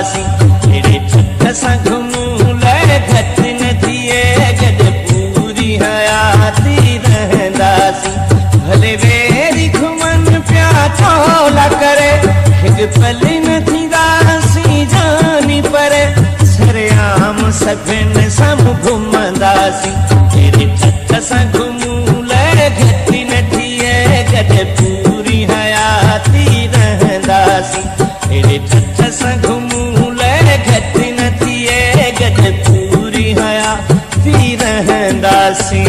रहंदासीं अहिड़े छत सां घुमूं लड़ घटि न थिए गॾु पूरी हयाती रहंदासीं भले वेरी घुमनि पिया चोला करे हिकु पल न थींदासीं जानी पर सरेआम सभिनि सां घुमंदासीं अहिड़े छत सां घुमूं लड़ घटि न थिए गॾु पूरी हयाती रहंदासीं अहिड़े छत सां घुमूं लड़ घटि न थिए गॾु पूरी हयाती रहंदासीं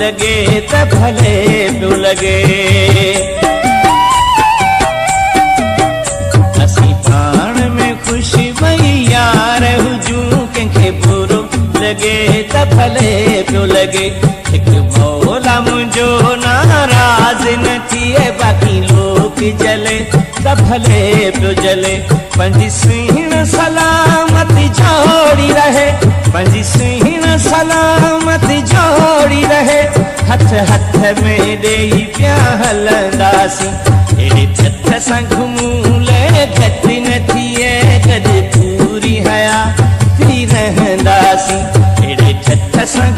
लगे त भले पियो लगे असीं पाण में ख़ुशि भई यार हुजूं कंहिंखे बुरो लगे त भले पियो लगे हिकु मौला मुंहिंजो नाराज़ न थिए बाक़ी लोक जले त भले पियो जले पंहिंजी सुहिण सलामती जोड़ी रहे पंहिंजी सुहिण सलामती जोड़ी रहे हथ हथ में ॾेई पिया हलंदासीं अहिड़े छत सां घुमूं लड़ घटि न थिए गॾु पूरी हयाती रहंदासीं अहिड़े छत सां